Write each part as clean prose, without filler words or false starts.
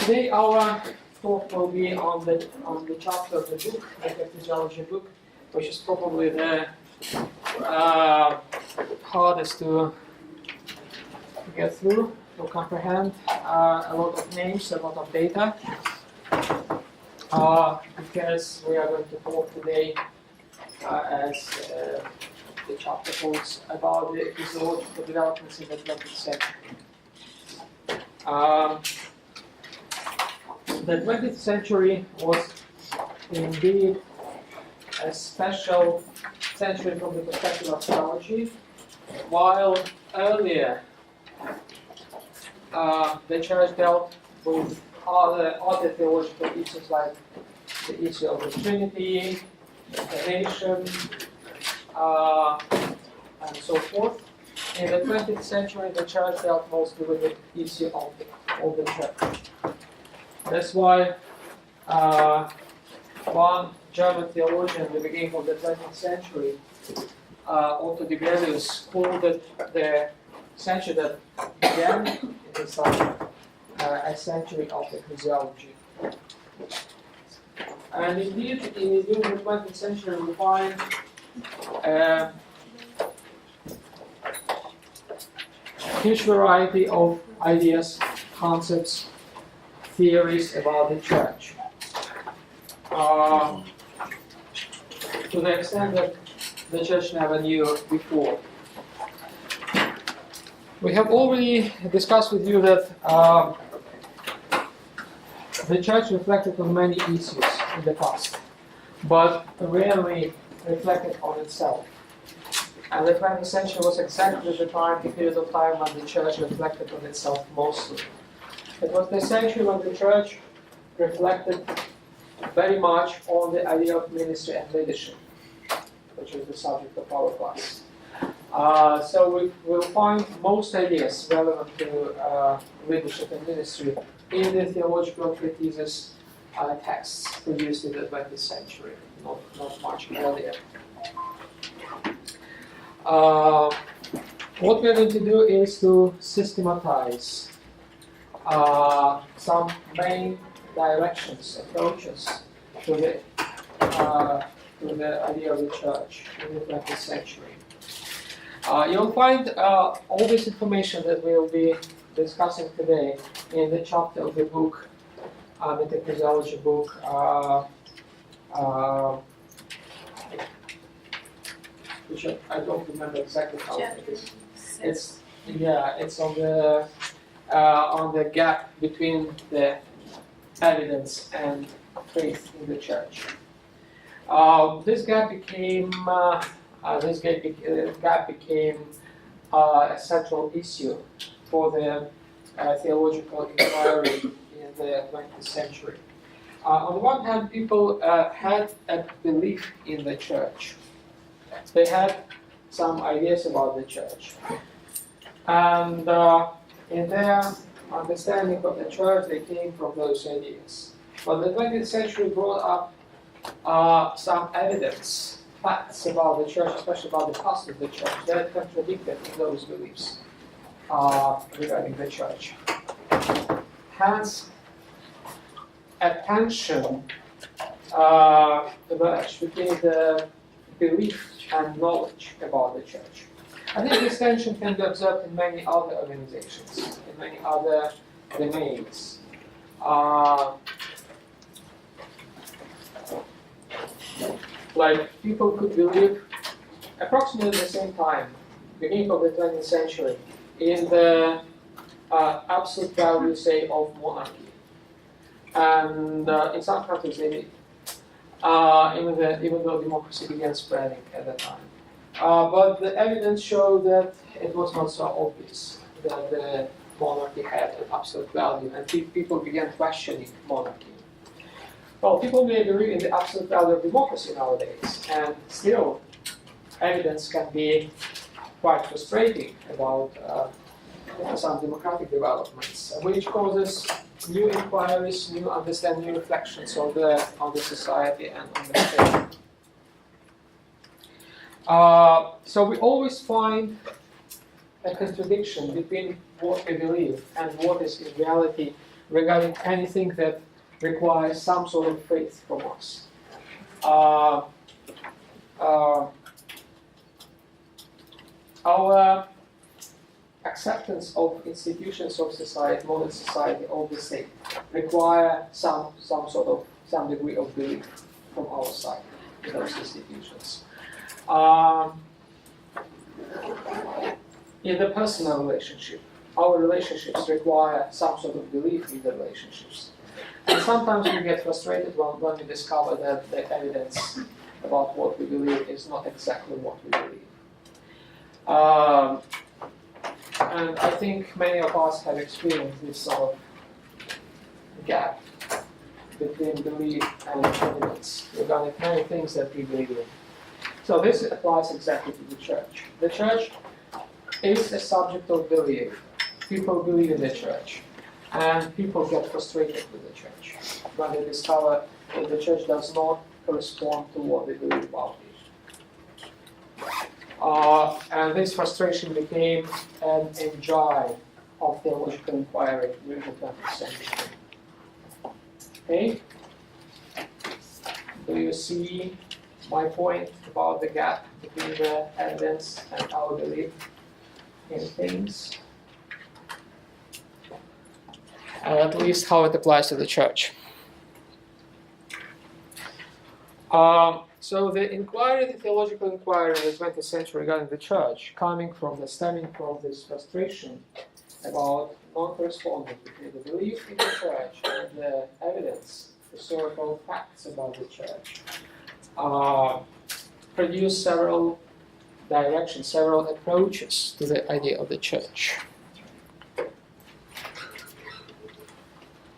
Today our talk will be on the chapter of the book, Meta-ecclesiology book, which is probably the hardest to get through, to comprehend. A lot of names, a lot of data, because we are going to talk today, as the chapter talks about the ecclesiological developments in the 20th century. The 20th century was indeed a special century from the perspective of theology, while earlier the church dealt with other theological issues like the issue of the Trinity, incarnation, and so forth. In the 20th century, the church dealt mostly with the issue of the church. That's why one German theologian at the beginning of the 20th century, Otto de Gregorius, called it the century that began in his life a century of ecclesiology. And indeed, during the 20th century, we find a huge variety of ideas, concepts, theories about the church. To the extent that the church never knew before. We have already discussed with you that the church reflected on many issues in the past, but rarely reflected on itself. And the 20th century was exactly the period of time when the church reflected on itself mostly. It was the century when the church reflected very much on the idea of ministry and leadership, which is the subject of our class. So we will find most ideas relevant to leadership and ministry in the theological treatises texts produced in the 20th century, not much earlier. What we are going to do is to systematize some main directions, approaches to the idea of the church in the 20th century. You'll find all this information that we'll be discussing today in the chapter of the book, the Meta-ecclesiology book, which I don't remember exactly how it is. It's on the gap between the evidence and faith in the church. This gap became a central issue for the theological inquiry in the 20th century. On the one hand, people had a belief in the church. They had some ideas about the church. And in their understanding of the church, they came from those ideas. But the 20th century brought up some evidence, facts about the church, especially about the past of the church, that contradicted those beliefs regarding the church. Hence, a tension emerged between the belief and knowledge about the church. I think this tension can be observed in many other organizations, in many other domains. Like people could believe approximately at the same time, beginning of the 20th century, in the absolute value, say, of monarchy. And in some countries they did, even though democracy began spreading at that time. But the evidence showed that it was not so obvious that the monarchy had an absolute value, and people began questioning monarchy. Well, people may believe in the absolute value of democracy nowadays, and still evidence can be quite frustrating about some democratic developments, which causes new inquiries, new understanding, new reflections on the society and on the state. So we always find a contradiction between what we believe and what is in reality regarding anything that requires some sort of faith from us. Our acceptance of institutions of society, modern society, of the state, require some degree of belief from our side in those institutions. In the personal relationship, our relationships require some sort of belief in the relationships. And sometimes we get frustrated when we discover that the evidence about what we believe is not exactly what we believe. And I think many of us have experienced this sort of gap between belief and evidence regarding many things that we believe in. So this applies exactly to the church. The church is a subject of belief. People believe in the church, and people get frustrated with the church when they discover that the church does not correspond to what they believe about it. And this frustration became an engine of theological inquiry during the 20th century. Okay? Do you see my point about the gap between the evidence and our belief in things? At least how it applies to the church. So the inquiry, the theological inquiry in the 20th century regarding the church, stemming from this frustration about non-correspondence between the belief in the church and the evidence, historical facts about the church, produced several directions, several approaches to the idea of the church.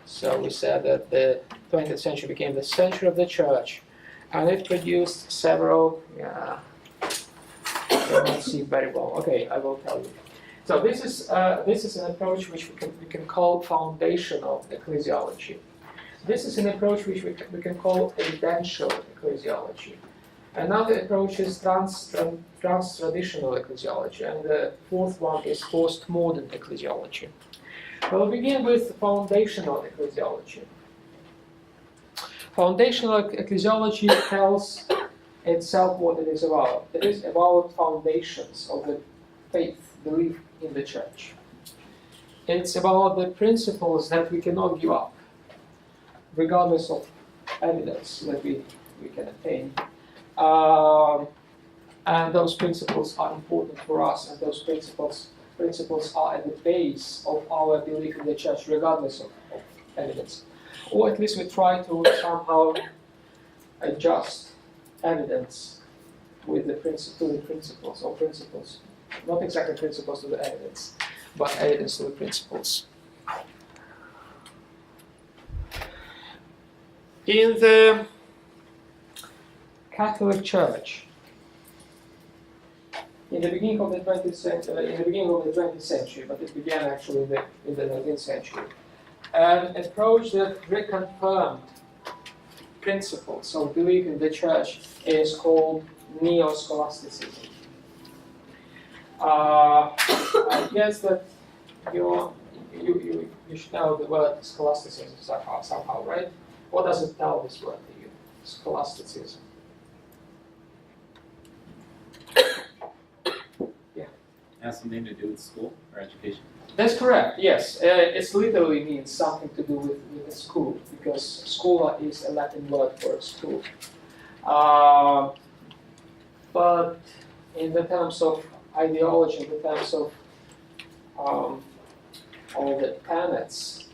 So we said that the 20th century became the century of the church, and it produced several, I don't see very well. Okay, I will tell you. So this is an approach which we can call foundational ecclesiology. This is an approach which we can call evidential ecclesiology. Another approach is trans-traditional ecclesiology, and the fourth one is postmodern ecclesiology. We'll begin with foundational ecclesiology. Foundational ecclesiology tells itself what it is about. It is about foundations of the faith, belief in the church. It's about the principles that we cannot give up, regardless of evidence that we can attain. And those principles are important for us, and those principles are at the base of our belief in the church, regardless of evidence. Or at least we try to somehow adjust evidence with the principles, or principles. Not exactly principles to the evidence, but evidence to the principles. In the Catholic Church, in the beginning of the 20th century, but it began actually in the 19th century, an approach that reconfirmed principles of belief in the church is called neo-scholasticism. I guess that you should know the word scholasticism somehow, right? What does it tell, this word to you? Scholasticism. Has something to do with school or education? That's correct, yes. It literally means something to do with a school, because schola is a Latin word for school. But in the terms of ideology, in the terms of all the tenets,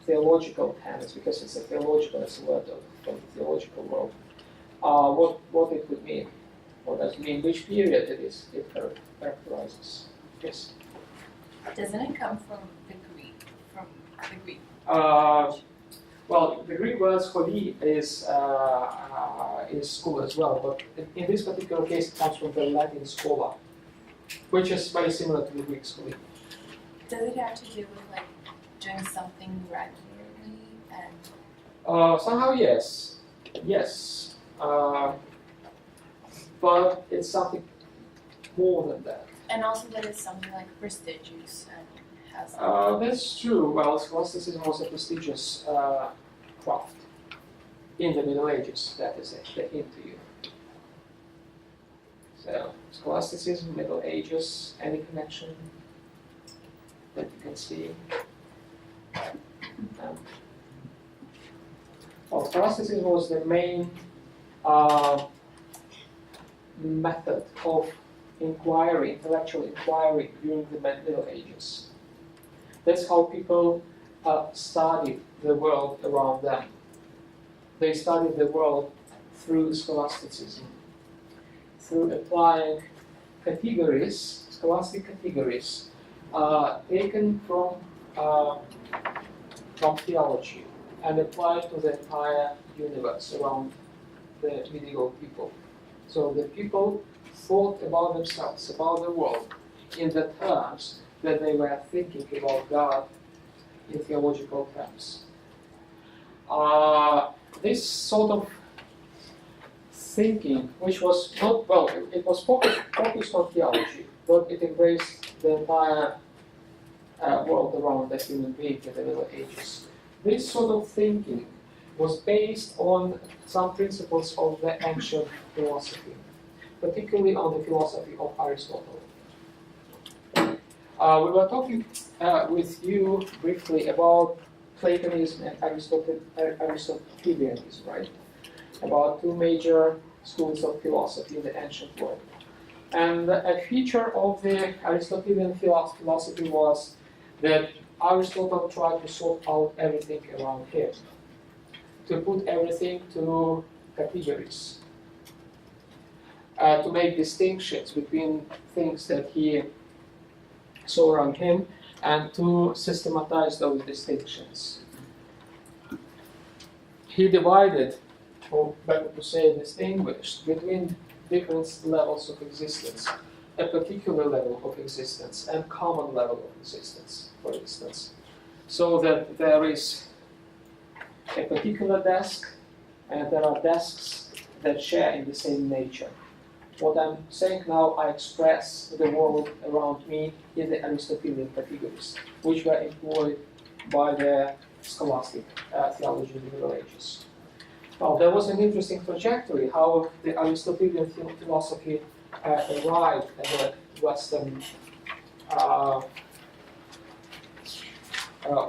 theological tenets, because it's a word from the theological world, what it would mean. What does it mean? Which period it characterizes? Yes. Doesn't it come from the Greek? Well, the Greek word scholi is school as well, but in this particular case, it comes from the Latin schola, which is very similar to the Greek scholi. Does it have to do with like doing something regularly and? Somehow, yes. Yes. But it's something more than that. And also that it's something like prestigious and has. That's true. Well, scholasticism was a prestigious craft in the Middle Ages. That is a hint to you. So, scholasticism, Middle Ages, any connection that you can see? Well, scholasticism was the main method of inquiry, intellectual inquiry during the Middle Ages. That's how people studied the world around them. They studied the world through scholasticism, through applying categories, scholastic categories, taken from theology and applied to the entire universe around the medieval people. So the people thought about themselves, about the world, in the terms that they were thinking about God in theological terms. This sort of thinking, which was not, well, it was focused on theology, but it embraced the entire world around the human being in the Middle Ages. This sort of thinking was based on some principles of the ancient philosophy, particularly on the philosophy of Aristotle. We were talking with you briefly about Platonism and Aristotelianism, right? About two major schools of philosophy in the ancient world. And a feature of the Aristotelian philosophy was that Aristotle tried to sort out everything around him, to put everything to categories, to make distinctions between things that he saw around him, and to systematize those distinctions. He divided, or better to say, distinguished between different levels of existence, a particular level of existence and common level of existence, for instance. So that there is a particular desk and there are desks that share in the same nature. What I'm saying now, I express the world around me in the Aristotelian categories, which were employed by the scholastic theology in the Middle Ages. Well, there was an interesting trajectory how the Aristotelian philosophy arrived at the Western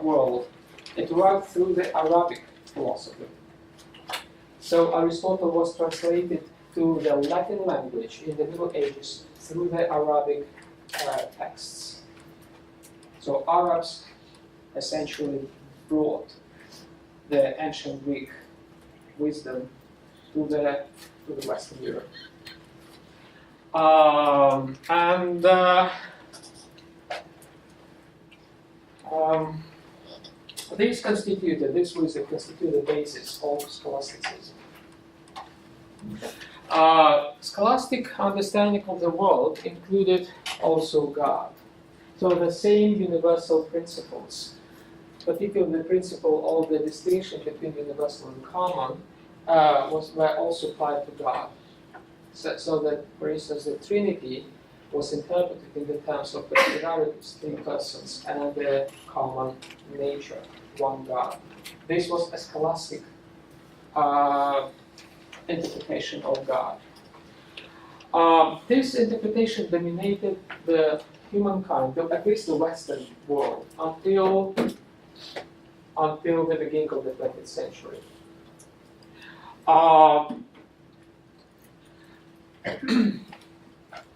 world. It arrived through the Arabic philosophy. So Aristotle was translated to the Latin language in the Middle Ages through the Arabic texts. So Arabs essentially brought the ancient Greek wisdom to the Western Europe. This wisdom constituted the basis of scholasticism. Scholastic understanding of the world included also God. So the same universal principles, particularly the principle of the distinction between universal and common, were also applied to God. So that, for instance, the Trinity was interpreted in the terms of particularities, three persons, and the common nature, one God. This was a scholastic interpretation of God. This interpretation dominated the humankind, at least the Western world, until the beginning of the 20th century.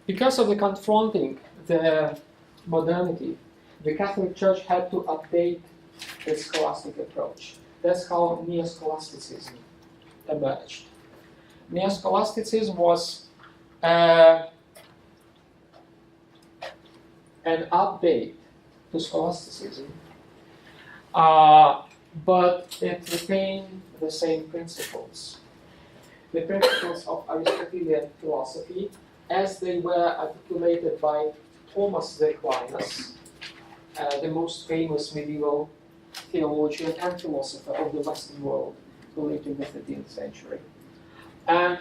Because of the confronting the modernity, the Catholic Church had to update the scholastic approach. That's how neo-scholasticism emerged. Neo-scholasticism was an update to scholasticism, but it retained the same principles. The principles of Aristotelian philosophy, as they were articulated by Thomas Aquinas, the most famous medieval theologian and philosopher of the Western world who lived in the 13th century. And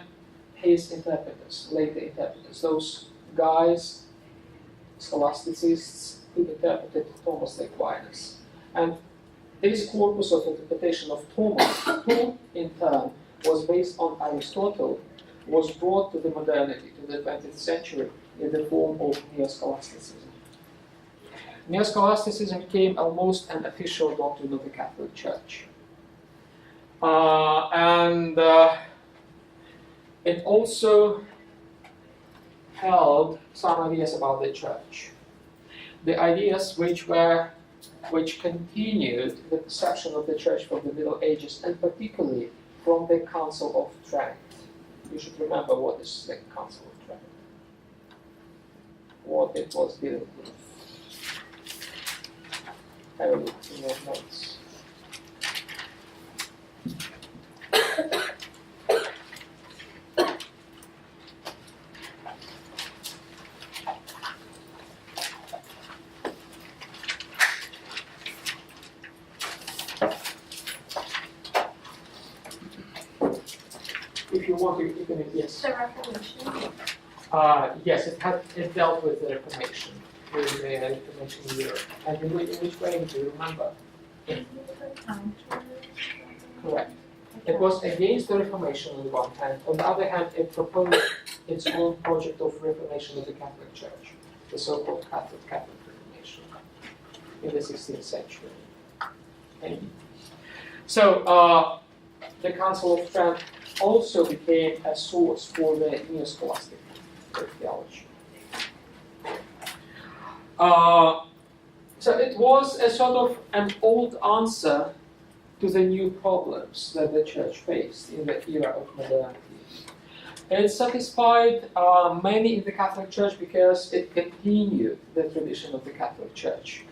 his interpreters, later interpreters, those guys, scholasticists, who interpreted Thomas Aquinas. And this corpus of interpretation of Thomas, who in turn was based on Aristotle, was brought to the modernity, to the 20th century, in the form of Neo-Scholasticism. Neo-Scholasticism became almost an official doctrine of the Catholic Church. It also held some ideas about the Church. The ideas which continued the perception of the Church from the Middle Ages, and particularly from the Council of Trent. You should remember what is the Council of Trent, what it was dealing with. Have a look in your notes. If you want, you can, yes. The Reformation? Yes, it dealt with the Reformation, with the Reformation in Europe. And in which way do you remember? Correct. It was against the Reformation on the one hand. On the other hand, it proposed its own project of reformation of the Catholic Church, the so-called Catholic Reformation in the 16th century. And so the Council of Trent also became a source for the Neo-Scholastic theology. So it was a sort of an old answer to the new problems that the Church faced in the era of modernity. It satisfied many in the Catholic Church because it continued the tradition of the Catholic Church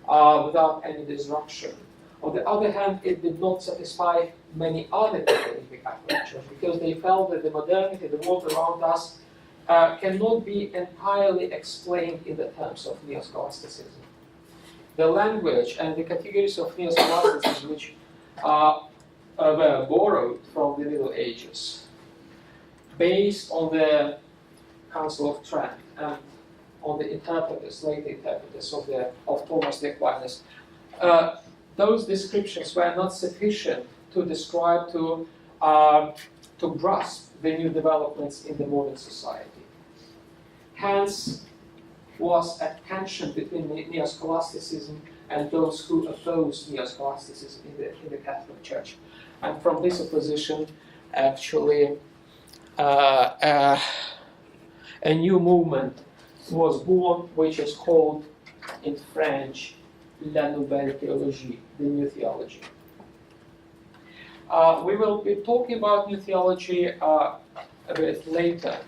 without any disruption. On the other hand, it did not satisfy many other people in the Catholic Church because they felt that the modernity, the world around us, cannot be entirely explained in the terms of Neo-Scholasticism. The language and the categories of Neo-Scholasticism which were borrowed from the Middle Ages, based on the Council of Trent and on the interpreters, later interpreters of Thomas Aquinas, those descriptions were not sufficient to describe, to grasp the new developments in the modern society. Hence was a tension between Neo-Scholasticism and those who opposed Neo-Scholasticism in the Catholic Church. And from this opposition, actually, a new movement was born, which is called in French La Nouvelle Théologie, the New Theology. We will be talking about New Theology a bit later.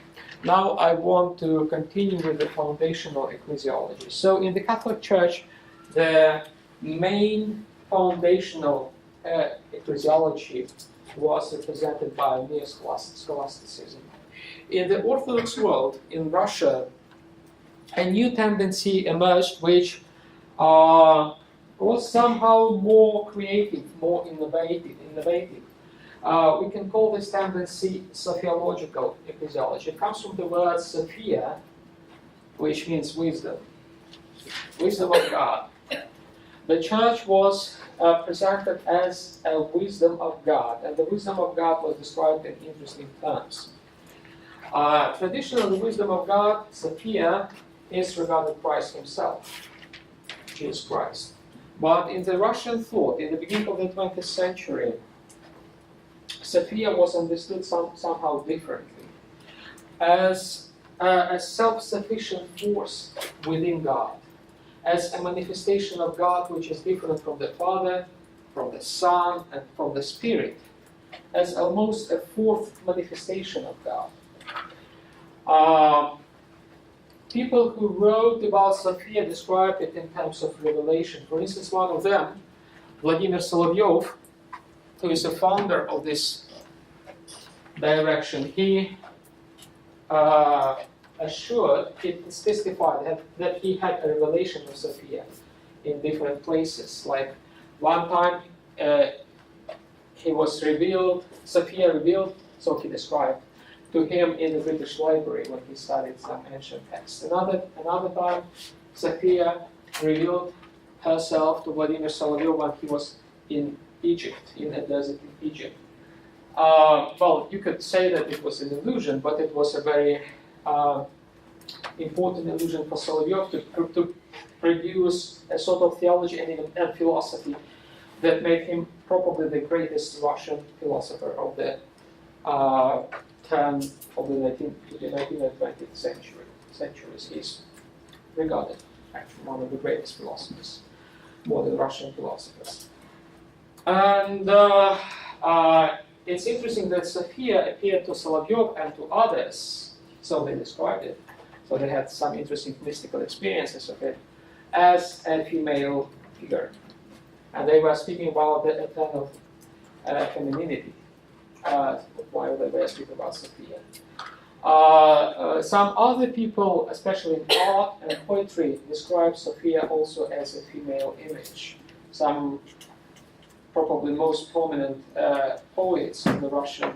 Now I want to continue with the foundational ecclesiology. So in the Catholic Church, the main foundational ecclesiology was represented by Neo-Scholasticism. In the Orthodox world, in Russia, a new tendency emerged which was somehow more creative, more innovative. We can call this tendency sophiological ecclesiology. It comes from the word sophia, which means wisdom. Wisdom of God. The church was presented as a wisdom of God, and the wisdom of God was described in interesting terms. Traditionally, the wisdom of God, sophia, is regarded Christ himself, Jesus Christ. But in the Russian thought, in the beginning of the 20th century, Sophia was understood somehow differently, as a self-sufficient force within God, as a manifestation of God which is different from the Father, from the Son, and from the Spirit, as almost a fourth manifestation of God. People who wrote about Sophia described it in terms of revelation. For instance, one of them, Vladimir Solovyov, who is the founder of this direction, he testified that he had a revelation of Sophia in different places. Like one time he was revealed, Sophia revealed, so he described, to him in the British Library when he studied some ancient texts. Another time, Sophia revealed herself to Vladimir Solovyov when he was in Egypt, in a desert in Egypt. Well, you could say that it was an illusion, but it was a very important illusion for Solovyov to produce a sort of theology and even philosophy that made him probably the greatest Russian philosopher of the 19th and 20th centuries. He's regarded actually one of the greatest philosophers, modern Russian philosophers. And it's interesting that Sophia appeared to Solovyov and to others, so they described it, so they had some interesting mystical experiences of it, as a female figure. And they were speaking about the eternal femininity while they were speaking about Sophia. Some other people, especially in art and poetry, describe Sophia also as a female image. Some probably most prominent poets in the Russian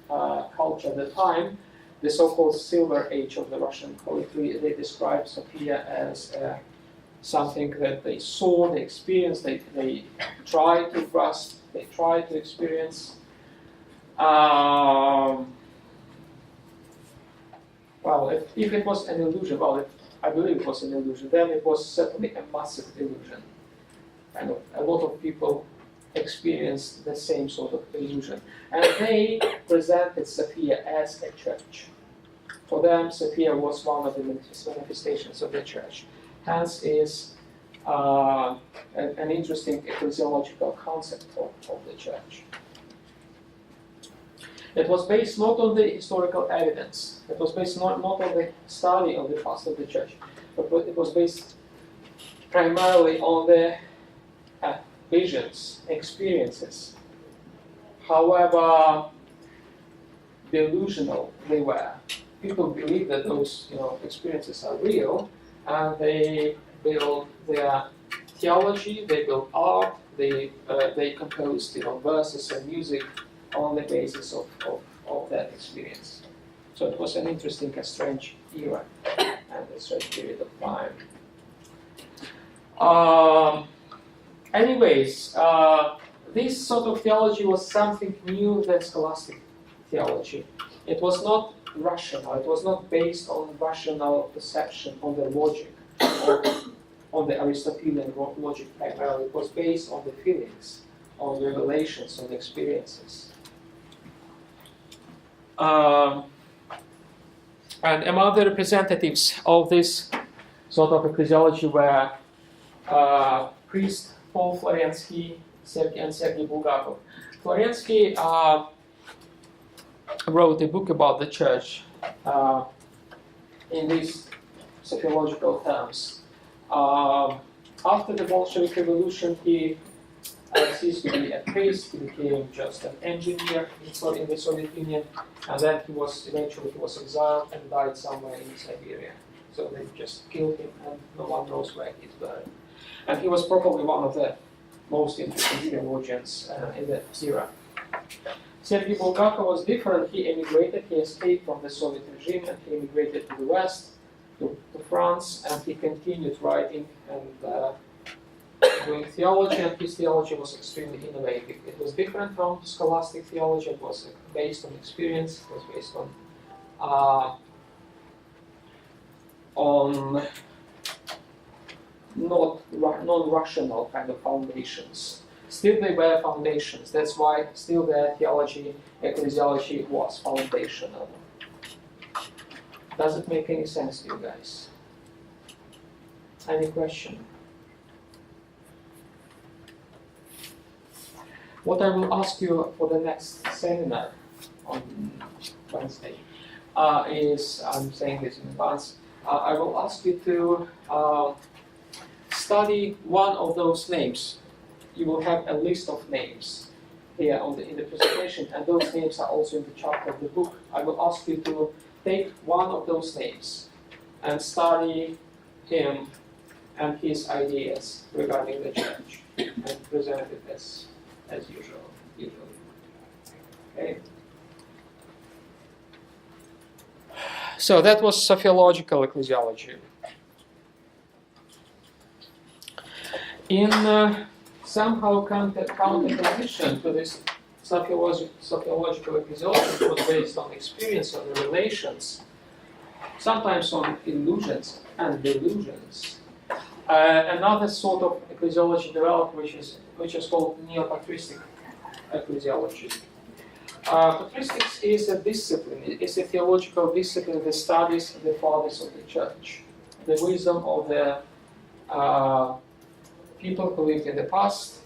culture at the time, the so-called Silver Age of the Russian poetry, they describe Sophia as something that they saw, they experienced, they tried to grasp, they tried to experience. Well, if it was an illusion, I believe it was an illusion, then it was certainly a massive illusion. And a lot of people experienced the same sort of illusion. And they presented Sophia as a church. For them, Sophia was one of the manifestations of the church. Hence is an interesting ecclesiological concept of the church. It was based not on the historical evidence, it was based not on the study of the past of the church, but it was based primarily on the visions, experiences. However delusional they were. People believe that those experiences are real, and they build their theology, they build art, they composed verses and music on the basis of that experience. So it was an interesting, a strange era and a strange period of time. Anyways, this sort of theology was something new than scholastic theology. It was not rational, it was not based on rational perception, on the logic, or on the Aristotelian logic primarily. It was based on the feelings, on revelations, on experiences. And among the representatives of this sort of ecclesiology were priest Paul Florensky and Sergei Bulgakov. Florensky wrote a book about the church in these sociological terms. After the Bolshevik Revolution, he ceased to be a priest, he became just an engineer in the Soviet Union, and then eventually he was exiled and died somewhere in Siberia. So they just killed him, and no one knows where he's buried. And he was probably one of the most interesting theologians in that era. Sergei Bulgakov was different. He emigrated, he escaped from the Soviet regime, and he emigrated to the West, to France, and he continued writing and doing theology, and his theology was extremely innovative. It was different from scholastic theology. It was based on experience. It was based on not non-rational kind of foundations. Still they were foundations. That's why still their theology, ecclesiology was foundational. Does it make any sense to you guys? Any question? What I will ask you for the next seminar on Wednesday is, I'm saying this in advance, I will ask you to study one of those names. You will have a list of names here in the presentation, and those names are also in the chapter of the book. I will ask you to take one of those names and study him and his ideas regarding the church and present it as usual. Okay. So that was sociological ecclesiology. In somehow counter-position to this sociological ecclesiology, which was based on experience of the relations, sometimes on illusions and delusions. Another sort of ecclesiology developed, which is called neo-patristic ecclesiology. Patristics is a discipline, it's a theological discipline that studies the fathers of the church, the wisdom of the people who lived in the past,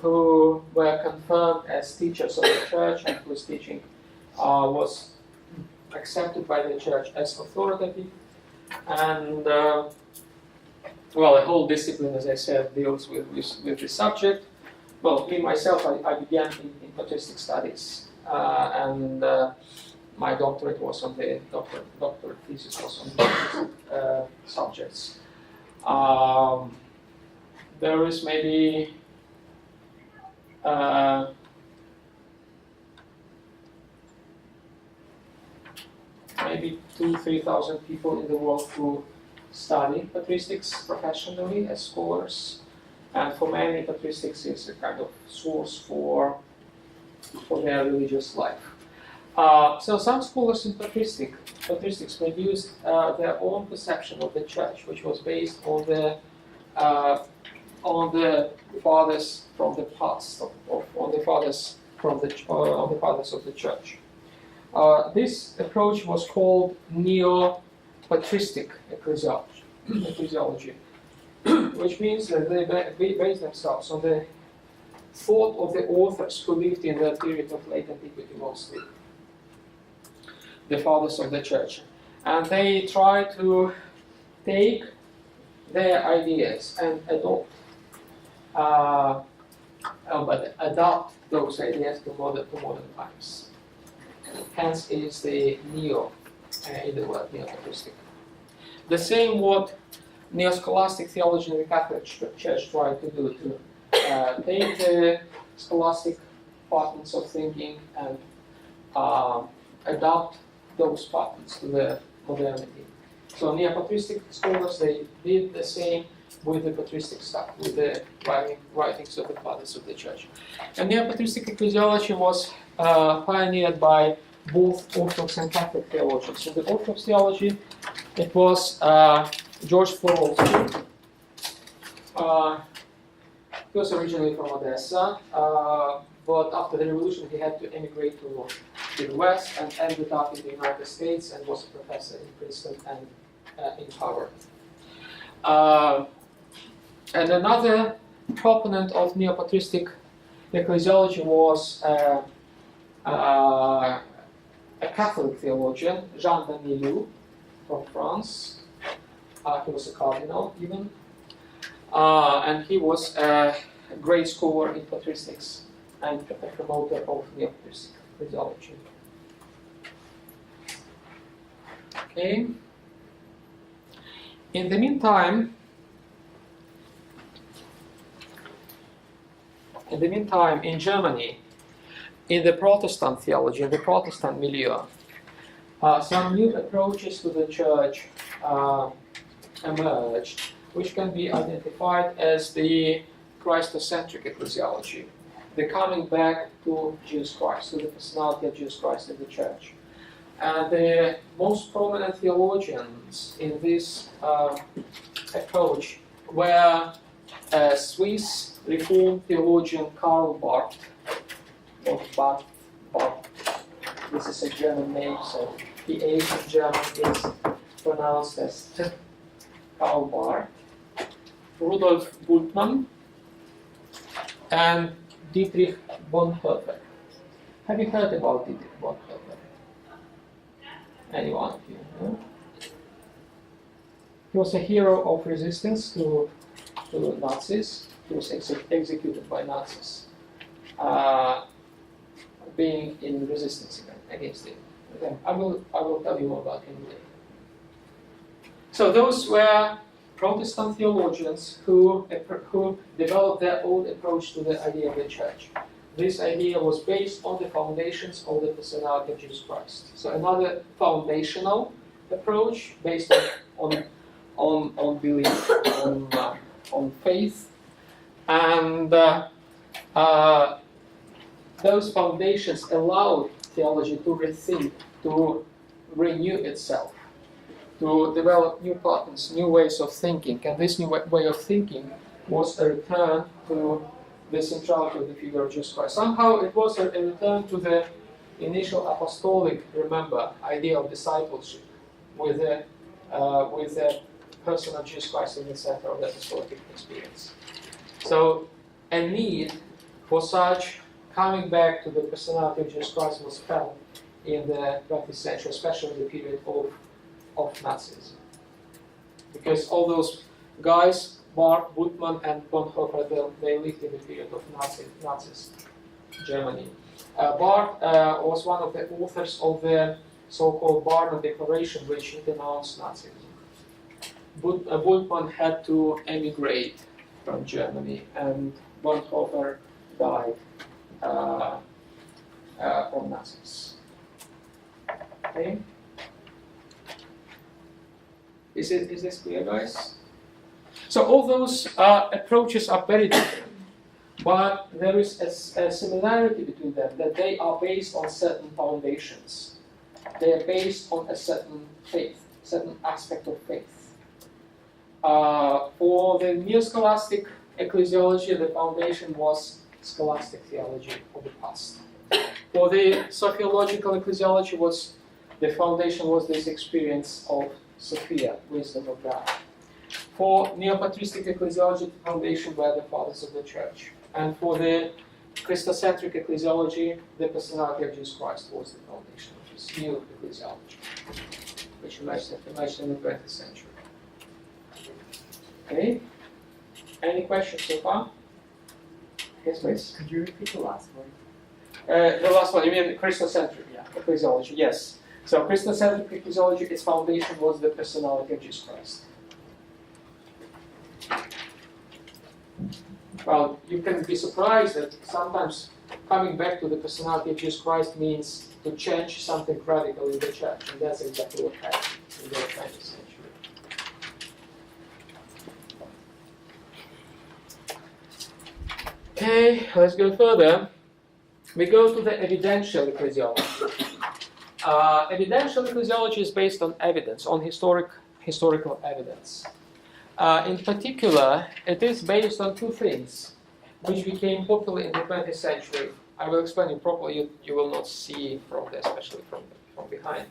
who were confirmed as teachers of the church and whose teaching was accepted by the church as authoritative. And well, the whole discipline, as I said, deals with this subject. Well, me myself, I began in patristic studies, and my doctorate was on the doctorate thesis was on the subjects. There is maybe maybe 2,000-3,000 people in the world who study patristics professionally as scholars, and for many, patristics is a kind of source for their religious life. So some scholars in patristics produced their own perception of the church, which was based on the fathers from the past, on the fathers from the on the fathers of the church. This approach was called neo-patristic ecclesiology, which means that they base themselves on the thought of the authors who lived in the period of late antiquity mostly, the fathers of the church. And they try to take their ideas and adapt those ideas to modern times. Hence is the neo in the word neo-patristic. The same what neo-scholastic theology in the Catholic Church tried to do, to take the scholastic patterns of thinking and adapt those patterns to the modernity. So neo-patristic scholars, they did the same with the patristic stuff, with the writings of the fathers of the church. And neo-patristic ecclesiology was pioneered by both Orthodox and Catholic theologians. So the Orthodox theology, it was George Florovsky. He was originally from Odessa, but after the revolution he had to emigrate to the West and ended up in the United States and was a professor in Princeton and in Harvard. And another proponent of neo-patristic ecclesiology was a Catholic theologian, Jean Danilou, from France. He was a cardinal even. And he was a great scholar in patristics and a promoter of neo-patristic ecclesiology. Okay. In the meantime, in Germany, in the Protestant theology, in the Protestant milieu, some new approaches to the church emerged, which can be identified as the Christocentric ecclesiology, the coming back to Jesus Christ, to the personality of Jesus Christ in the church. And the most prominent theologians in this approach were Swiss Reformed theologian Karl Barth, or Barth. This is a German name, so the A in German is pronounced as T. Karl Barth, Rudolf Bultmann, and Dietrich Bonhoeffer. Have you heard about Dietrich Bonhoeffer? Anyone of you? No? He was a hero of resistance to Nazis. He was executed by Nazis, being in resistance against it. Okay. I will tell you more about him later. So those were Protestant theologians who developed their own approach to the idea of the church. This idea was based on the foundations of the personality of Jesus Christ. So another foundational approach based on belief, on faith, And those foundations allowed theology to rethink, to renew itself, to develop new patterns, new ways of thinking. And this new way of thinking was a return to the centrality of the figure of Jesus Christ. Somehow it was a return to the initial apostolic, remember, idea of discipleship, with the person of Jesus Christ in the center of the apostolic experience. So a need for such coming back to the personality of Jesus Christ was felt in the 20th century, especially in the period of Nazism. Because all those guys, Barth, Bultmann, and Bonhoeffer, they lived in the period of Nazis Germany. Barth was one of the authors of the so-called Barna Declaration, which denounced Nazism. Bultmann had to emigrate from Germany, and Bonhoeffer died from Nazis. Okay? Is this clear, guys? So all those approaches are very different, but there is a similarity between them, that they are based on certain foundations. They are based on a certain faith, certain aspect of faith. For the neo-scholastic ecclesiology, the foundation was scholastic theology of the past. For the sociological ecclesiology, the foundation was this experience of Sophia, wisdom of God. For neo-patristic ecclesiology, the foundation were the fathers of the church. And for the Christocentric ecclesiology, the personality of Jesus Christ was the foundation of this new ecclesiology, which emerged in the 20th century. Okay? Any questions so far? Yes, please. Could you repeat the last one? The last one, you mean Christocentric ecclesiology? Yes. So Christocentric ecclesiology, its foundation was the personality of Jesus Christ. Well, you can be surprised that sometimes coming back to the personality of Jesus Christ means to change something radical in the church, and that's exactly what happened in the 20th century. Okay, let's go further. We go to the evidential ecclesiology. Evidential ecclesiology is based on evidence, on historical evidence. In particular, it is based on two things which became popular in the 20th century. I will explain it properly, you will not see from there, especially from behind.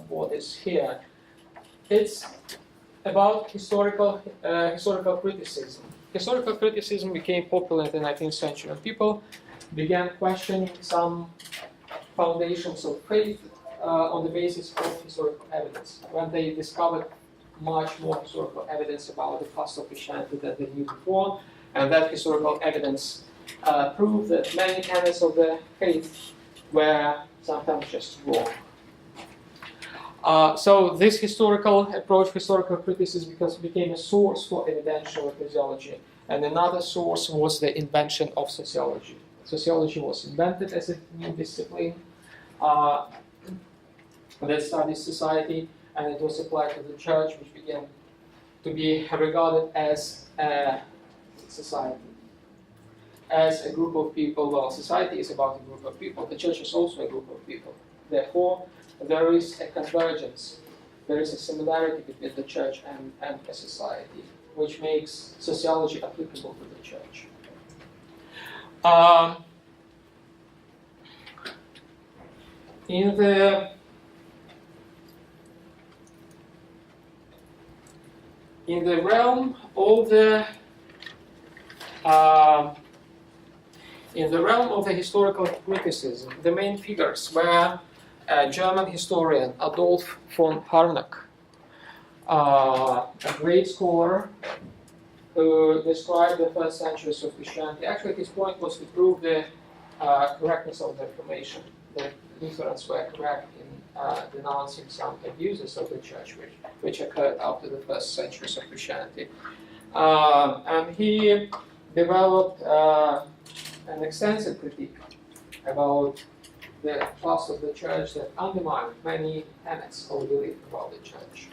What is here? It's about historical criticism. Historical criticism became popular in the 19th century, and people began questioning some foundations of faith on the basis of historical evidence. When they discovered much more historical evidence about the past of Christianity than they knew before, and that historical evidence proved that many tenets of the faith were sometimes just wrong. So this historical approach, historical criticism, became a source for evidential ecclesiology, and another source was the invention of sociology. Sociology was invented as a new discipline that studies society, and it was applied to the church, which began to be regarded as a society, as a group of people. Well, society is about a group of people. The church is also a group of people. Therefore, there is a convergence. There is a similarity between the church and a society, which makes sociology applicable to the church. In the realm of the historical criticism, the main figures were a German historian, Adolf von Harnack, a great scholar who described the first centuries of Christianity. Actually, his point was to prove the correctness of the Reformation, that Lutherans were correct in denouncing some abuses of the church which occurred after the first centuries of Christianity. And he developed an extensive critique about the past of the church that undermined many tenets of belief about the church.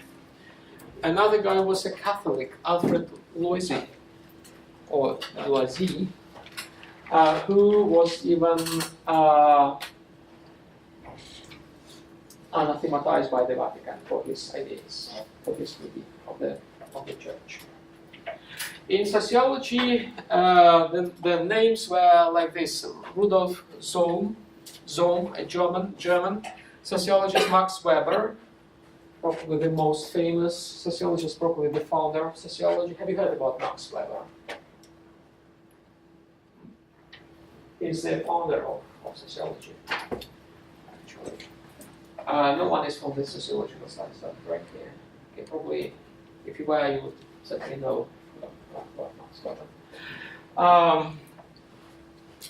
Another guy was a Catholic, Alfred Loisy, or Loisy, who was even anathematized by the Vatican for his ideas, for his view of the church. In sociology, the names were like this: Rudolf Zohm, a German sociologist, Max Weber, probably the most famous sociologist, probably the founder of sociology. Have you heard about Max Weber? He's the founder of sociology, actually. No one is from the sociological studies, that's correct here. Okay, probably, if you were, you would certainly know what Max Weber.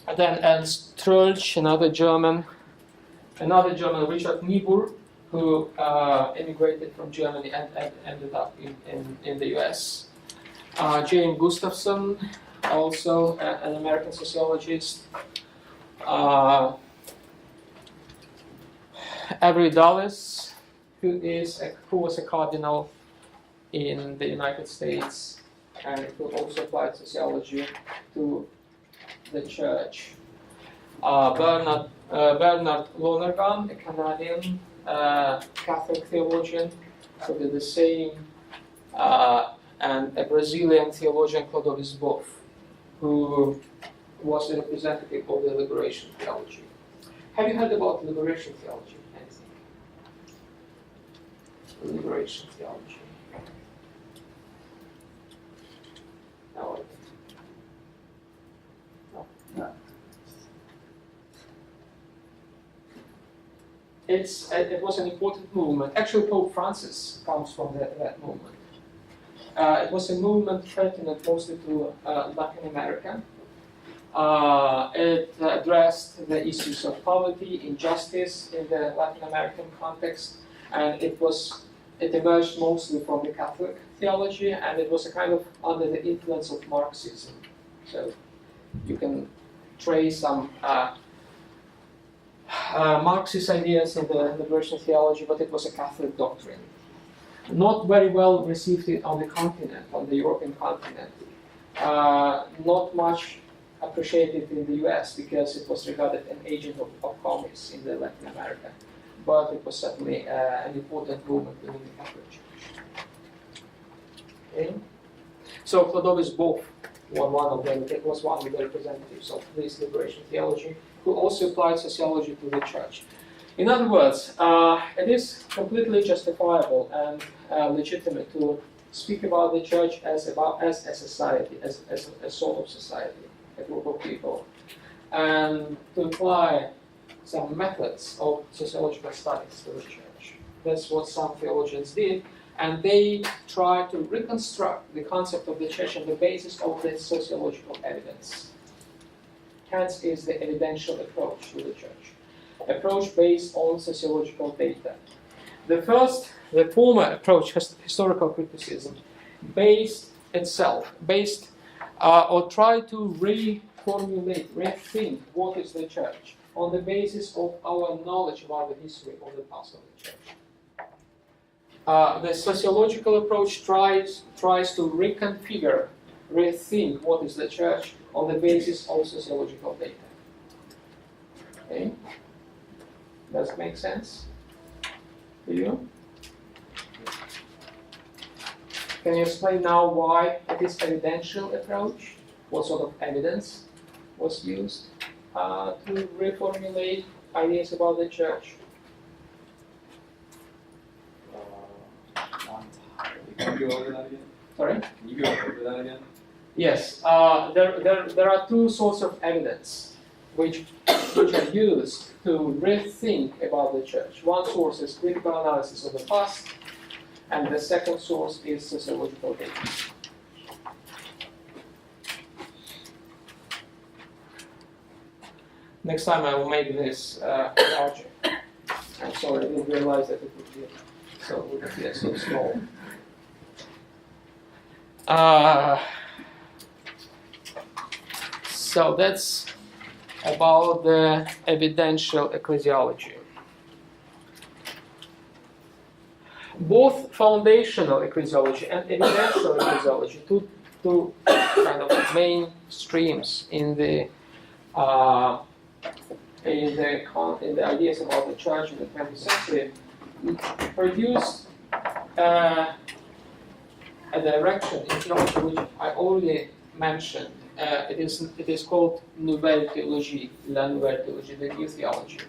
And then Ernst Troeltsch, another German, Richard Niebuhr, who emigrated from Germany and ended up in the US. Jane Gustafson, also an American sociologist. Avery Dulles, who was a cardinal in the United States and who also applied sociology to the church. Bernard Lonergan, a Canadian Catholic theologian, who did the same, and a Brazilian theologian, Clodovis Boff, who was a representative of the liberation theology. Have you heard about liberation theology? Anything? Liberation theology. No. No. It was an important movement. Actually, Pope Francis comes from that movement. It was a movement pertinent mostly to Latin America. It addressed the issues of poverty, injustice in the Latin American context, and it emerged mostly from the Catholic theology, and it was a kind of under the influence of Marxism. So you can trace some Marxist ideas in the liberation theology, but it was a Catholic doctrine. Not very well received on the continent, on the European continent. Not much appreciated in the US because it was regarded an agent of communists in the Latin America. But it was certainly an important movement within the Catholic Church. Okay. So Clodovis Boff was one of the representatives of this liberation theology, who also applied sociology to the church. In other words, it is completely justifiable and legitimate to speak about the church as a society, as a sort of society, a group of people, and to apply some methods of sociological studies to the church. That's what some theologians did, and they tried to reconstruct the concept of the church on the basis of the sociological evidence. Hence is the evidential approach to the church. Approach based on sociological data. The former approach, historical criticism, or try to rethink what is the church on the basis of our knowledge about the history of the past of the church. The sociological approach tries to reconfigure, rethink what is the church on the basis of sociological data. Okay? Does it make sense to you? Can you explain now why this evidential approach, what sort of evidence was used to reformulate ideas about the church? Can you go over that again? Sorry? Can you go over that again? Yes. There are two sorts of evidence which are used to rethink about the church. One source is critical analysis of the past, and the second source is sociological data. Next time I will make this larger. I'm sorry, I didn't realize that it would be so small. So that's about the evidential ecclesiology. both foundational ecclesiology and evidential ecclesiology, two kind of main streams in the ideas about the church in the 20th century, produced a direction in theology which I already mentioned. It is called Nouvelle Théologie, La Nouvelle Théologie, the new theology.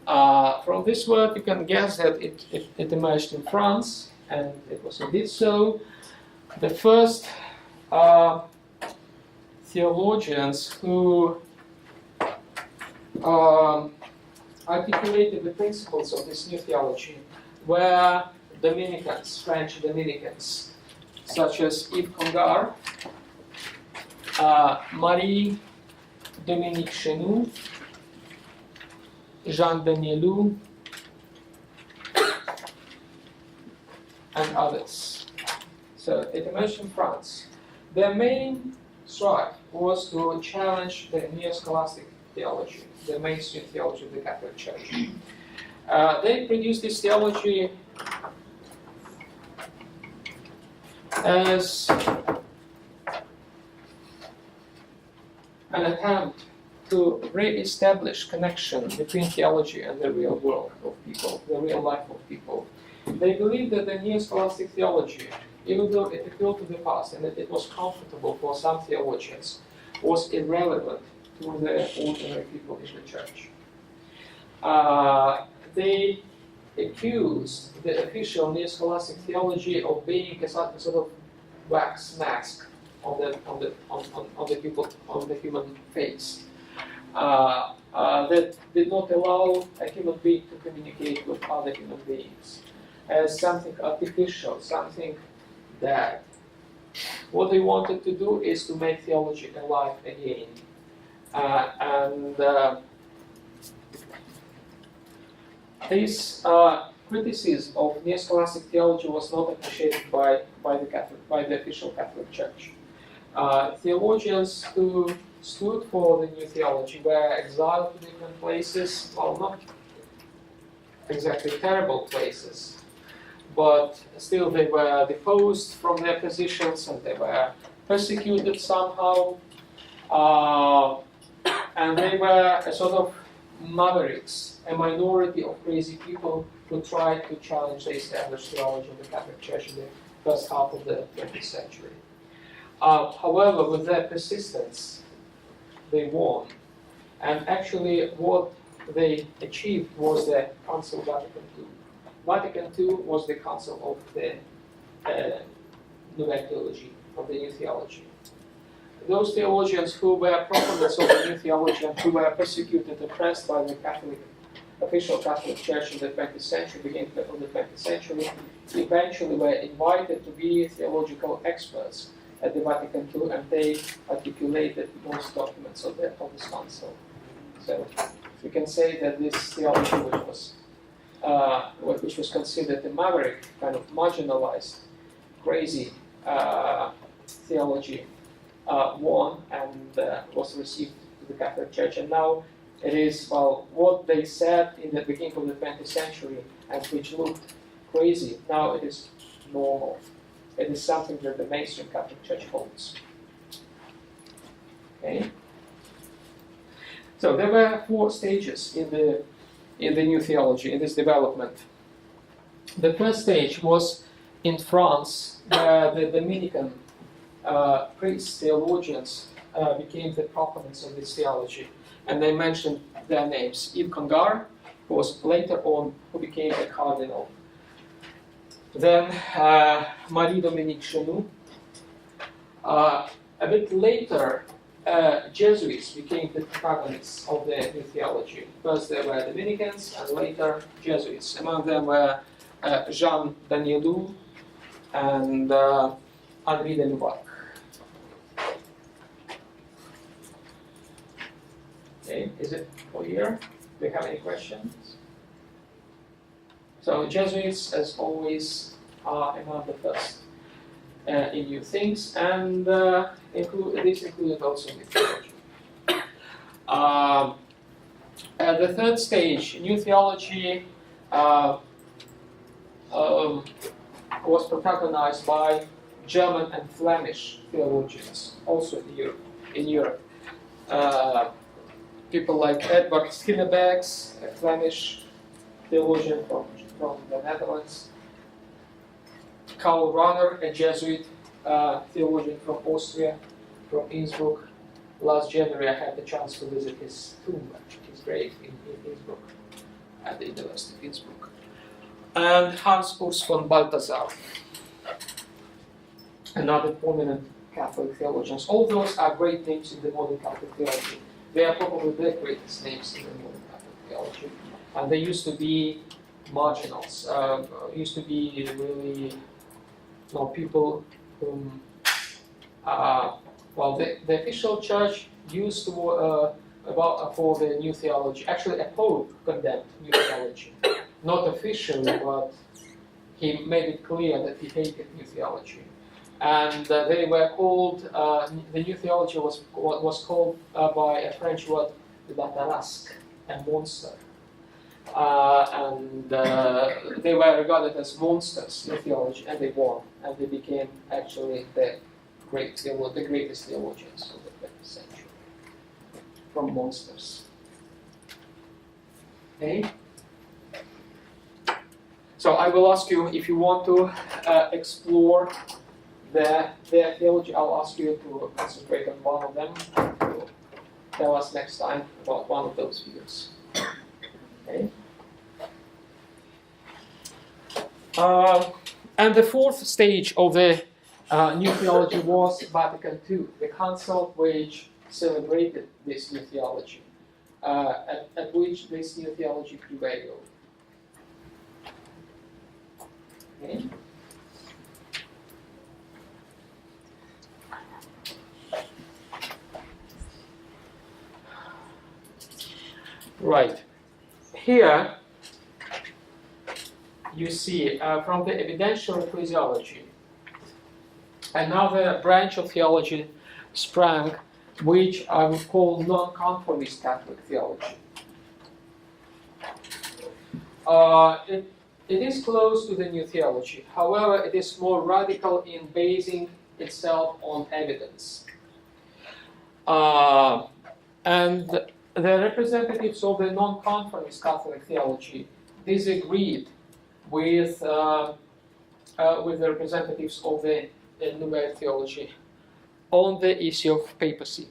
From this word, you can guess that it emerged in France, and it was indeed so. The first theologians who articulated the principles of this new theology were Dominicans, French Dominicans, such as Yves Congar, Marie Dominique Chenoux, Jean Danielou, and others. So it emerged in France. Their main strive was to challenge the neo-scholastic theology, the mainstream theology of the Catholic Church. They produced this theology as an attempt to re-establish connection between theology and the real world of people, the real life of people. They believed that the neo-scholastic theology, even though it appealed to the past and that it was comfortable for some theologians, was irrelevant to the ordinary people in the church. They accused the official neo-scholastic theology of being a sort of wax mask on the people, on the human face, that did not allow a human being to communicate with other human beings, as something artificial, something dead. What they wanted to do is to make theology alive again, this criticism of neo-scholastic theology was not appreciated by the official Catholic Church. Theologians who stood for the new theology were exiled to different places, well, not exactly terrible places, but still they were deposed from their positions and they were persecuted somehow, and they were a sort of mavericks, a minority of crazy people who tried to challenge the established theology of the Catholic Church in the first half of the 20th century. However, with their persistence, they won. And actually, what they achieved was the Council of Vatican II. Vatican II was the council of the Nouvelle Théologie, of the new theology. Those theologians who were proponents of the new theology and who were persecuted, oppressed by the official Catholic Church in the 20th century, beginning of the 20th century, eventually were invited to be theological experts at the Vatican II, and they articulated most documents of this council. So we can say that this theology, which was considered a maverick, kind of marginalized, crazy theology, won and was received to the Catholic Church. And now it is, well, what they said in the beginning of the 20th century and which looked crazy, now it is normal. It is something that the mainstream Catholic Church holds. Okay? So there were 4 stages in the new theology, in this development. The first stage was in France, where the Dominican priests, theologians, became the proponents of this theology. And they mentioned their names. Yves Congar, who was later on, who became a cardinal. Then Marie Dominique Chenoux. A bit later, Jesuits became the protagonists of the new theology. First there were Dominicans and later Jesuits. Among them were Jean Danielou and Henri de Lubac. Okay, is it clear? Do you have any questions? So Jesuits, as always, are among the first in new things, and this included also new theology. The third stage, new theology, was protagonized by German and Flemish theologians, also in Europe. People like Edward Schillebeeckx, a Flemish theologian from the Netherlands. Karl Rahner, a Jesuit theologian from Austria, from Innsbruck. Last January I had the chance to visit his tomb, his grave in Innsbruck, at the University of Innsbruck. And Hans Urs von Balthasar, another prominent Catholic theologians. All those are great names in the modern Catholic theology. They are probably the greatest names in the modern Catholic theology. And they used to be marginals, used to be really people whom, the official church used to, for the new theology. Actually, a pope condemned new theology. Not officially, but he made it clear that he hated new theology. And they were called, the new theology was called by a French word, la tarasque, a monster. And they were regarded as monsters in theology, and they won, and they became actually the greatest theologians of the 20th century, from monsters. Okay? So I will ask you, if you want to explore their theology, I'll ask you to concentrate on one of them, to tell us next time about one of those views. Okay. And the fourth stage of the new theology was Vatican II, the council which celebrated this new theology, at which this new theology prevailed. Okay. Right. Here you see from the evidential ecclesiology, another branch of theology sprang, which I would call non-conformist Catholic theology. It is close to the new theology. However, it is more radical in basing itself on evidence. And the representatives of the non-conformist Catholic theology disagreed with the representatives of the Nouvelle theology on the issue of papacy.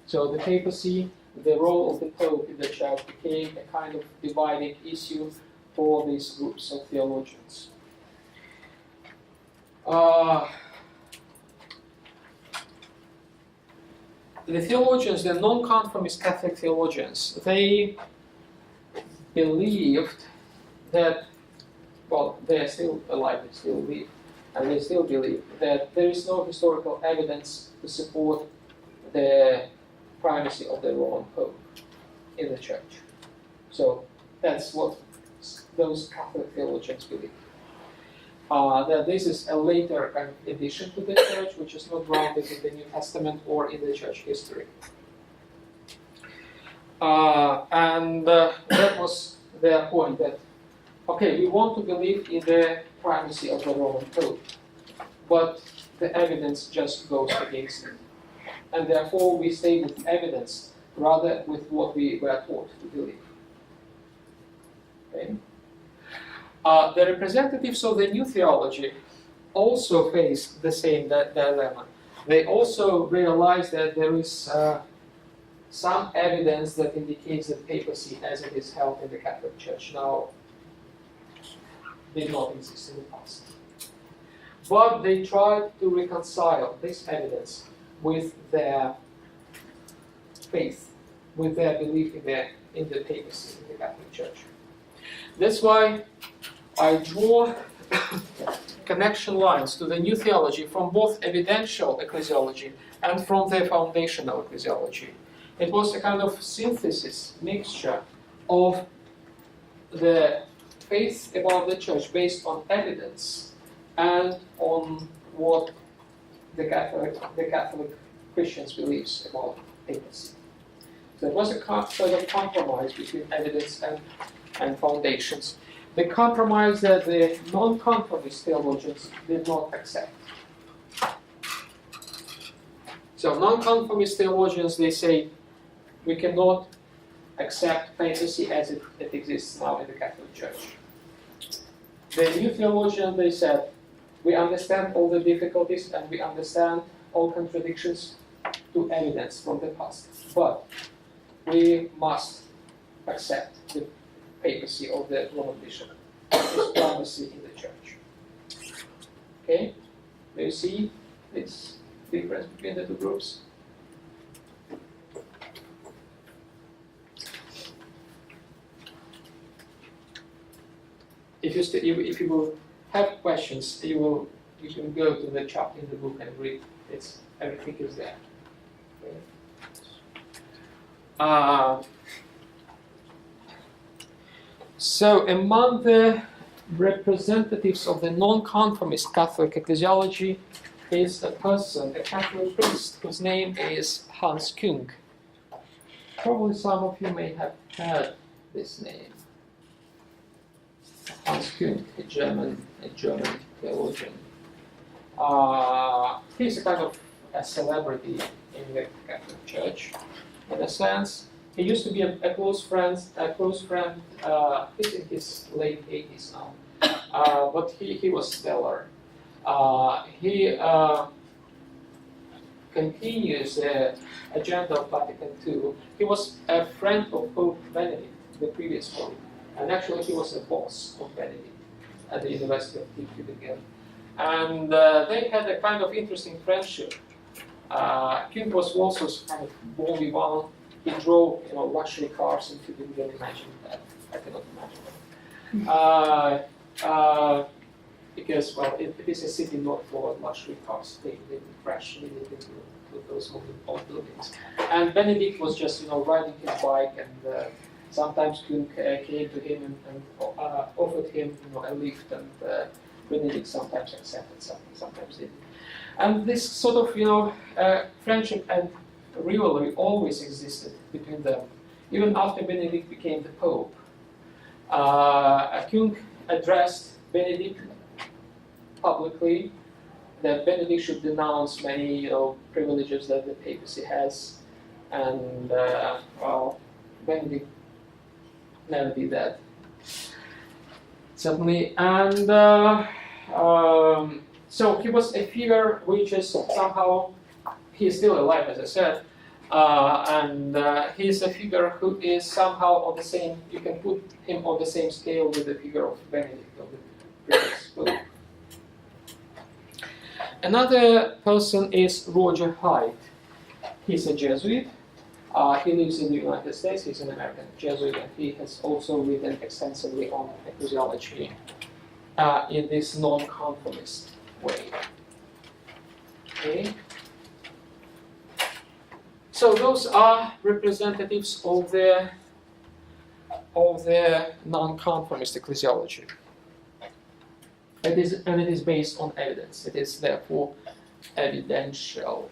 So the papacy, the role of the Pope in the Church, became a kind of dividing issue for these groups of theologians. The theologians, the non-conformist Catholic theologians, they believed that, they are still alive, they still live, and they still believe that there is no historical evidence to support the primacy of the Roman Pope in the Church. So that's what those Catholic theologians believe. That this is a later kind of addition to the Church, which is not grounded in the New Testament or in the Church history. That was their point, that, okay, we want to believe in the primacy of the Roman Pope, but the evidence just goes against it. And therefore we stay with evidence rather with what we were taught to believe. Okay? The representatives of the new theology also face the same dilemma. They also realize that there is some evidence that indicates that papacy, as it is held in the Catholic Church now, did not exist in the past. But they tried to reconcile this evidence with their faith, with their belief in the papacy, in the Catholic Church. That's why I draw connection lines to the new theology from both evidential ecclesiology and from the foundational ecclesiology. It was a kind of synthesis, mixture of the faith about the Church based on evidence and on what the Catholic Christians believes about papacy. So it was a sort of compromise between evidence and foundations. the compromise that the non-conformist theologians did not accept. So non-conformist theologians, they say, we cannot accept papacy as it exists now in the Catholic Church. The new theologians, they said, we understand all the difficulties and we understand all contradictions to evidence from the past, but we must accept the papacy of the Roman bishop, his primacy in the church. Okay? Do you see this difference between the two groups? If you will have questions, you can go to the chapter in the book and read. Everything is there. Okay. So among the representatives of the non-conformist Catholic ecclesiology is a person, a Catholic priest, whose name is Hans Küng. Probably some of you may have heard this name. Hans Küng, a German theologian. He's a kind of a celebrity in the Catholic Church, in a sense. He used to be a close friend. He's in his late 80s now, but he was stellar. He continues the agenda of Vatican II. He was a friend of Pope Benedict, the previous pope, and actually he was a boss of Benedict at the University of Tübingen. And they had a kind of interesting friendship. Küng was also kind of bon vivant. He drove, luxury cars in Tübingen. Imagine that. I cannot imagine that. Because, well, it is a city not full of luxury cars. They crash into those old buildings. And Benedict was just, riding his bike, and sometimes Küng came to him and offered him, a lift, and Benedict sometimes accepted, sometimes didn't. And this sort of, friendship and rivalry always existed between them, even after Benedict became the Pope. Küng addressed Benedict publicly that Benedict should denounce many, privileges that the papacy has, and Benedict never did that. Certainly, and so he was a figure which is somehow, he is still alive, as I said, and he's a figure who is somehow on the same, you can put him on the same scale with the figure of Benedict, of the previous pope. Another person is Roger Hyde. He's a Jesuit. He lives in the United States. He's an American Jesuit, and he has also written extensively on ecclesiology in this non-conformist way. Okay. So those are representatives of the non-conformist ecclesiology. It is based on evidence. It is therefore evidential.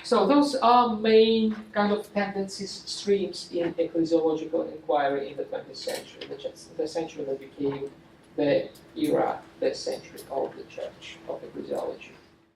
So those are main kind of tendencies, streams in ecclesiological inquiry in the 20th century, the century that became the era, the century of the Church, of ecclesiology.